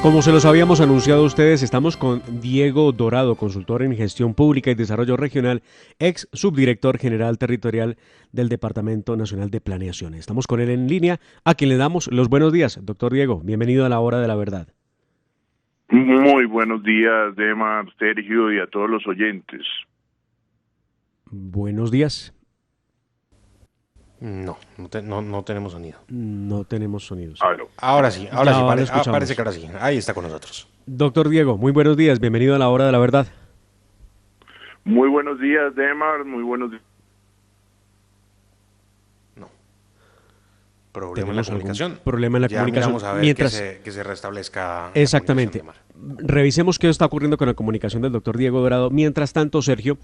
Como se los habíamos anunciado a ustedes, estamos con Diego Dorado, consultor en gestión pública y desarrollo regional, ex subdirector general territorial del Departamento Nacional de Planeación. Estamos con él en línea, a quien le damos los buenos días. Doctor Diego, bienvenido a la Hora de la Verdad. Muy buenos días, Demar, Sergio, y a todos los oyentes. Buenos días. No tenemos sonido. No tenemos sonidos. Ahora sí, parece que ahora sí. Ahí está con nosotros. Doctor Diego, muy buenos días, bienvenido a la Hora de la Verdad. Muy buenos días, Demar, muy buenos días. Problema en la comunicación. Problema en la comunicación. Vamos a ver que se restablezca. Exactamente. Revisemos qué está ocurriendo con la comunicación del doctor Diego Dorado. Mientras tanto, Sergio,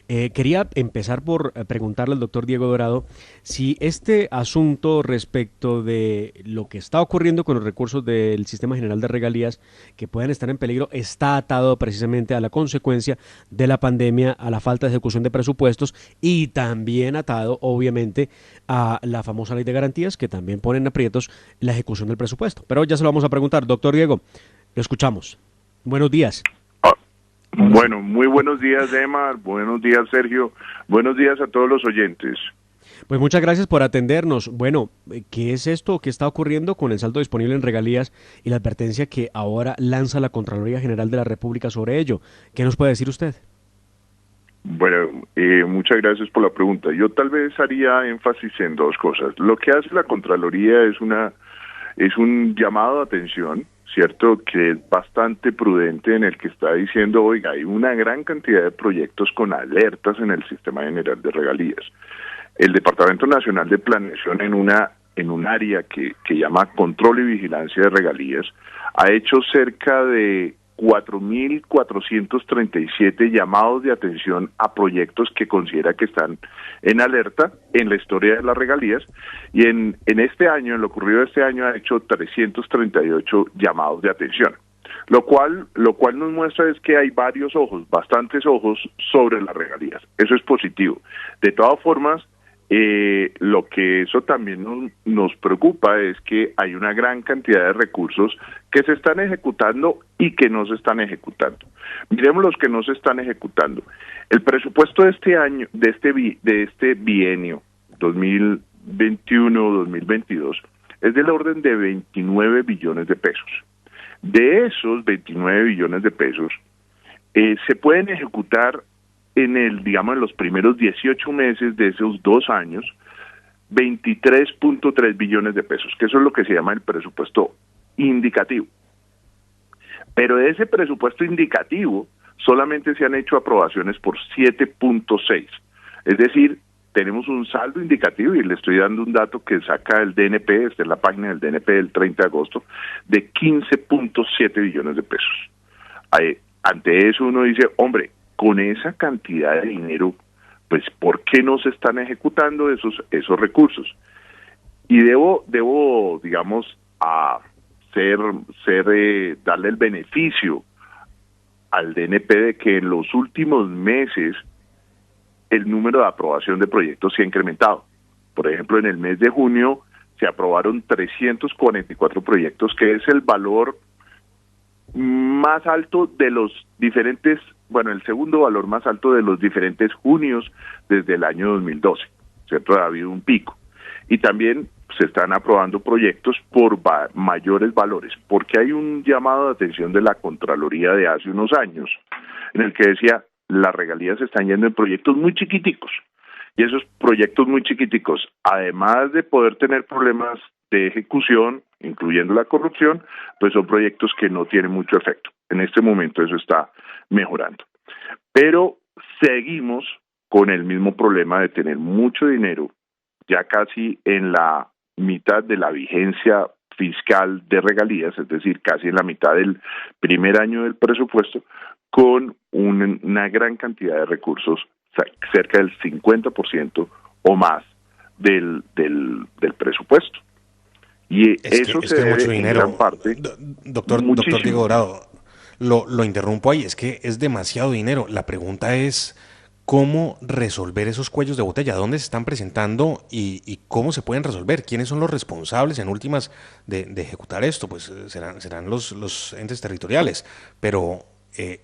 quería empezar por preguntarle al doctor Diego Dorado si este asunto respecto de lo que está ocurriendo con los recursos del Sistema General de Regalías que puedan estar en peligro está atado precisamente a la consecuencia de la pandemia, a la falta de ejecución de presupuestos y también atado, obviamente, a la famosa ley de garantías que también pone en aprietos la ejecución del presupuesto. Pero ya se lo vamos a preguntar. Doctor Diego, lo escuchamos. Buenos días. Bueno, muy buenos días, Demar. Buenos días, Sergio. Buenos días a todos los oyentes. Pues muchas gracias por atendernos. Bueno, ¿qué es esto que está ocurriendo con el saldo disponible en regalías y la advertencia que ahora lanza la Contraloría General de la República sobre ello? ¿Qué nos puede decir usted? Bueno, muchas gracias por la pregunta. Yo tal vez haría énfasis en dos cosas. Lo que hace la Contraloría es un llamado de atención, ¿cierto?, que es bastante prudente, en el que está diciendo, oiga, hay una gran cantidad de proyectos con alertas en el Sistema General de Regalías. El Departamento Nacional de Planeación, en un área que llama Control y Vigilancia de Regalías, ha hecho cerca de 4.437 llamados de atención a proyectos que considera que están en alerta en la historia de las regalías, y en este año, en lo ocurrido este año, ha hecho 338 llamados de atención, lo cual nos muestra es que hay varios ojos, bastantes ojos sobre las regalías. Eso es positivo. De todas formas, lo que eso también nos preocupa es que hay una gran cantidad de recursos que se están ejecutando y que no se están ejecutando. Miremos los que no se están ejecutando. El presupuesto de este año, de este bienio 2021-2022, es del orden de 29 billones de pesos. De esos 29 billones de pesos, se pueden ejecutar en los primeros 18 meses de esos 2 años, 23.3 billones de pesos, que eso es lo que se llama el presupuesto indicativo. Pero de ese presupuesto indicativo, solamente se han hecho aprobaciones por 7.6. Es decir, tenemos un saldo indicativo, y le estoy dando un dato que saca el DNP, está en la página del DNP del 30 de agosto, de 15.7 billones de pesos. Ante eso uno dice, hombre, con esa cantidad de dinero, pues ¿por qué no se están ejecutando esos recursos? Y debo digamos, darle el beneficio al DNP de que en los últimos meses el número de aprobación de proyectos se ha incrementado. Por ejemplo, en el mes de junio se aprobaron 344 proyectos, que es el valor más alto de los diferentes, el segundo valor más alto de los diferentes junios desde el año 2012, ¿cierto? Ha habido un pico. Y también se están aprobando proyectos por mayores valores, porque hay un llamado de atención de la Contraloría de hace unos años, en el que decía, las regalías se están yendo en proyectos muy chiquiticos, y esos proyectos muy chiquiticos, además de poder tener problemas de ejecución, incluyendo la corrupción, pues son proyectos que no tienen mucho efecto. En este momento eso está mejorando. Pero seguimos con el mismo problema de tener mucho dinero, ya casi en la mitad de la vigencia fiscal de regalías, es decir, casi en la mitad del primer año del presupuesto, con una gran cantidad de recursos, cerca del 50% o más del presupuesto. Y eso se debe mucho dinero, en gran parte. Doctor Diego Dorado, lo interrumpo ahí, es que es demasiado dinero. La pregunta es, ¿cómo resolver esos cuellos de botella? ¿Dónde se están presentando y cómo se pueden resolver? ¿Quiénes son los responsables en últimas de ejecutar esto? Pues serán los entes territoriales, pero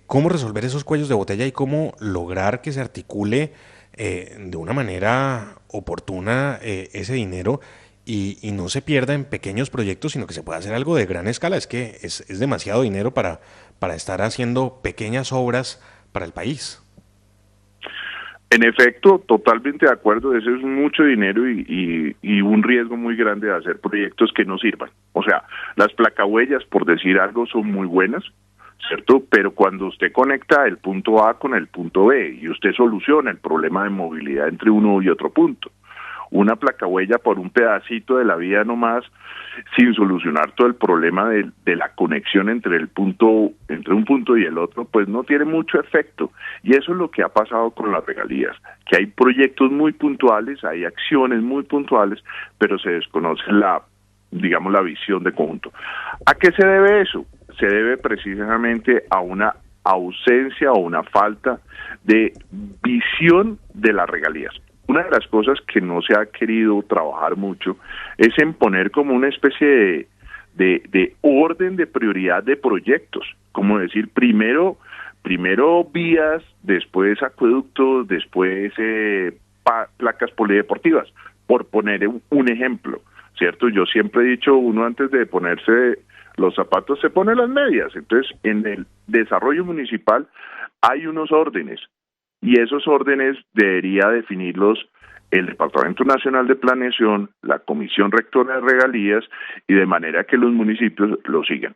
¿cómo resolver esos cuellos de botella y cómo lograr que se articule de una manera oportuna ese dinero y no se pierda en pequeños proyectos, sino que se pueda hacer algo de gran escala? Es que es demasiado dinero para estar haciendo pequeñas obras para el país. En efecto, totalmente de acuerdo, eso es mucho dinero y un riesgo muy grande de hacer proyectos que no sirvan. O sea, las placahuellas, por decir algo, son muy buenas, ¿cierto? Pero cuando usted conecta el punto A con el punto B y usted soluciona el problema de movilidad entre uno y otro punto, una placahuella por un pedacito de la vía nomás, sin solucionar todo el problema de la conexión entre un punto y el otro, pues no tiene mucho efecto. Y eso es lo que ha pasado con las regalías, que hay proyectos muy puntuales, hay acciones muy puntuales, pero se desconoce la visión de conjunto. ¿A qué se debe eso? Se debe precisamente a una ausencia o una falta de visión de las regalías. Una de las cosas que no se ha querido trabajar mucho es en poner como una especie de orden de prioridad de proyectos, como decir, primero vías, después acueductos, después placas polideportivas, por poner un ejemplo, ¿cierto? Yo siempre he dicho, uno antes de ponerse los zapatos se pone las medias. Entonces, en el desarrollo municipal hay unos órdenes, y esos órdenes debería definirlos el Departamento Nacional de Planeación, la Comisión Rectora de Regalías, y de manera que los municipios lo sigan.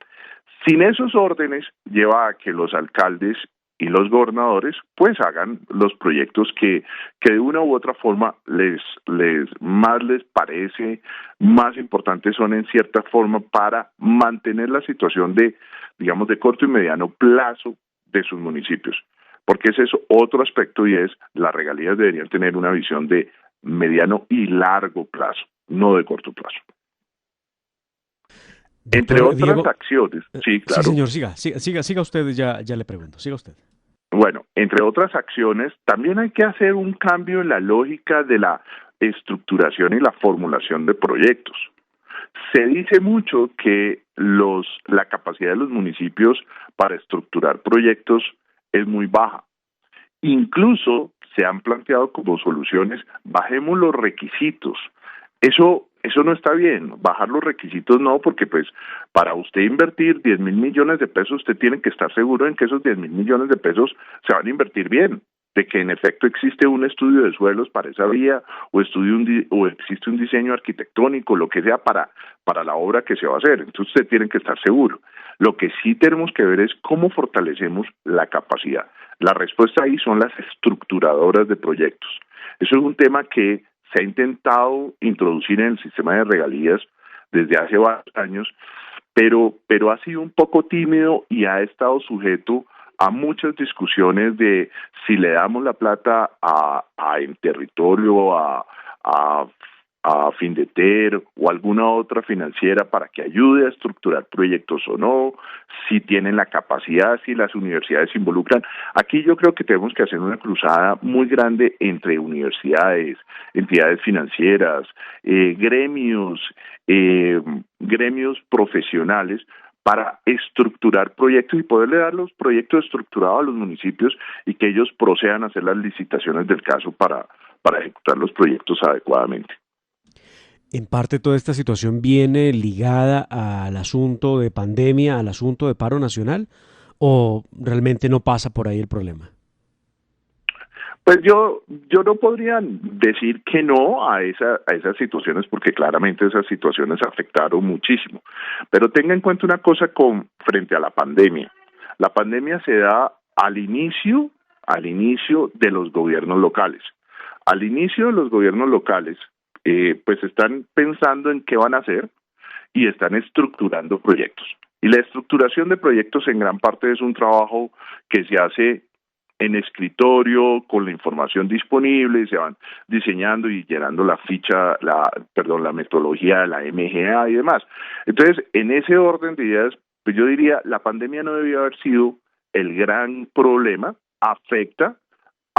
Sin esos órdenes, lleva a que los alcaldes y los gobernadores pues hagan los proyectos que de una u otra forma les parece más importantes son en cierta forma para mantener la situación de corto y mediano plazo de sus municipios. Porque ese es otro aspecto, y es las regalías deberían tener una visión de mediano y largo plazo, no de corto plazo. Doctor Entre otras Diego, acciones, sí, claro. Sí, señor, siga usted, ya le pregunto, siga usted. Bueno, entre otras acciones, también hay que hacer un cambio en la lógica de la estructuración y la formulación de proyectos. Se dice mucho que la capacidad de los municipios para estructurar proyectos es muy baja. Incluso se han planteado como soluciones, bajemos los requisitos. Eso no está bien, bajar los requisitos no, porque pues para usted invertir 10.000 millones de pesos, usted tiene que estar seguro en que esos 10.000 millones de pesos se van a invertir bien, de que en efecto existe un estudio de suelos para esa vía, o existe un diseño arquitectónico, lo que sea para la obra que se va a hacer. Entonces usted tiene que estar seguro. Lo que sí tenemos que ver es cómo fortalecemos la capacidad. La respuesta ahí son las estructuradoras de proyectos. Eso es un tema que se ha intentado introducir en el sistema de regalías desde hace varios años, pero ha sido un poco tímido y ha estado sujeto a muchas discusiones de si le damos la plata a Enterritorio, a Findeter o alguna otra financiera para que ayude a estructurar proyectos o no, si tienen la capacidad, si las universidades se involucran. Aquí yo creo que tenemos que hacer una cruzada muy grande entre universidades, entidades financieras, gremios profesionales, para estructurar proyectos y poderle dar los proyectos estructurados a los municipios y que ellos procedan a hacer las licitaciones del caso para ejecutar los proyectos adecuadamente. En parte toda esta situación viene ligada al asunto de pandemia, al asunto de paro nacional, ¿o realmente no pasa por ahí el problema? Pues yo no podría decir que no a esas situaciones, porque claramente esas situaciones afectaron muchísimo. Pero tenga en cuenta una cosa frente a la pandemia. La pandemia se da al inicio de los gobiernos locales. Al inicio de los gobiernos locales, pues están pensando en qué van a hacer y están estructurando proyectos. Y la estructuración de proyectos en gran parte es un trabajo que se hace en escritorio, con la información disponible, y se van diseñando y llenando la metodología de la MGA y demás. Entonces, en ese orden de ideas, pues yo diría, la pandemia no debió haber sido el gran problema, afecta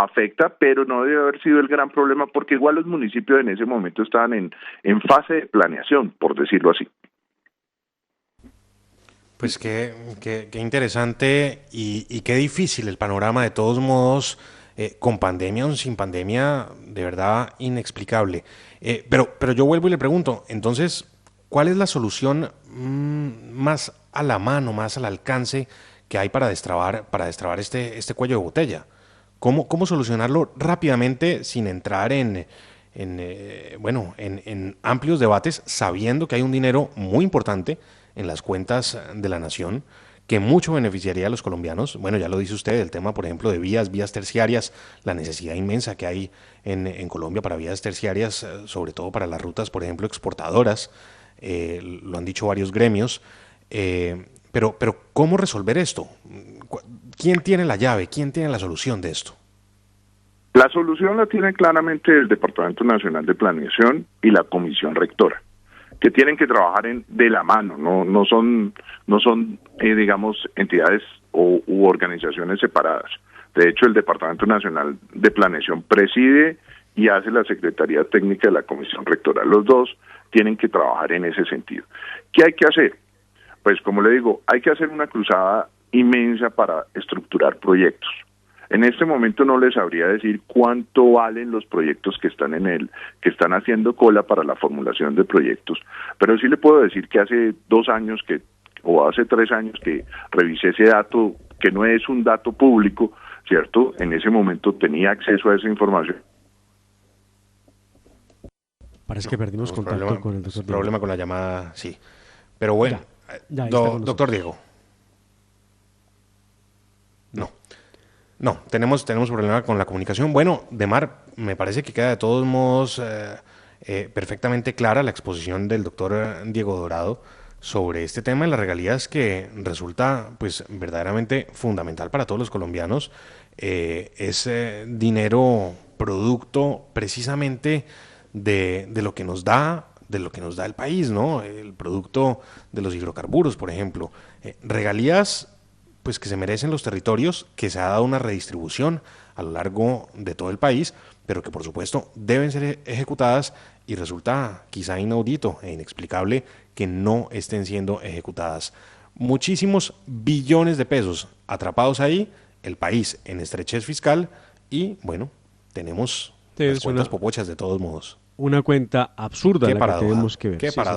afecta, pero no debe haber sido el gran problema porque igual los municipios en ese momento estaban en fase de planeación, por decirlo así. Pues qué interesante y qué difícil el panorama de todos modos, con pandemia o sin pandemia, de verdad inexplicable. Pero yo vuelvo y le pregunto, entonces, ¿cuál es la solución más a la mano, más al alcance que hay para destrabar este cuello de botella? ¿Cómo solucionarlo rápidamente sin entrar en amplios debates, sabiendo que hay un dinero muy importante en las cuentas de la nación que mucho beneficiaría a los colombianos? Bueno, ya lo dice usted, el tema, por ejemplo, de vías terciarias, la necesidad inmensa que hay en Colombia para vías terciarias, sobre todo para las rutas, por ejemplo, exportadoras, lo han dicho varios gremios, pero ¿cómo resolver esto? ¿Quién tiene la llave? ¿Quién tiene la solución de esto? La solución la tiene claramente el Departamento Nacional de Planeación y la Comisión Rectora, que tienen que trabajar de la mano, no son digamos, entidades u organizaciones separadas. De hecho, el Departamento Nacional de Planeación preside y hace la Secretaría Técnica de la Comisión Rectora. Los dos tienen que trabajar en ese sentido. ¿Qué hay que hacer? Pues, como le digo, hay que hacer una cruzada inmensa para estructurar proyectos. En este momento no les sabría decir cuánto valen los proyectos que están que están haciendo cola para la formulación de proyectos, pero sí le puedo decir que hace 2 años o hace 3 años que revisé ese dato, que no es un dato público, ¿cierto? En ese momento tenía acceso a esa información. Parece que perdimos contacto con el doctor Diego. Problema con la llamada, sí. Pero bueno, ya doctor Diego. No, tenemos problema con la comunicación. Bueno, Demar, me parece que queda de todos modos perfectamente clara la exposición del doctor Diego Dorado sobre este tema de las regalías, que resulta pues verdaderamente fundamental para todos los colombianos. Es dinero producto precisamente de lo que nos da el país, ¿no? El producto de los hidrocarburos, por ejemplo. Regalías pues que se merecen los territorios, que se ha dado una redistribución a lo largo de todo el país, pero que por supuesto deben ser ejecutadas, y resulta quizá inaudito e inexplicable que no estén siendo ejecutadas. Muchísimos billones de pesos atrapados ahí, el país en estrechez fiscal, y bueno, tenemos las cuentas popochas de todos modos. Una cuenta absurda la que tenemos que ver. Qué paradoja.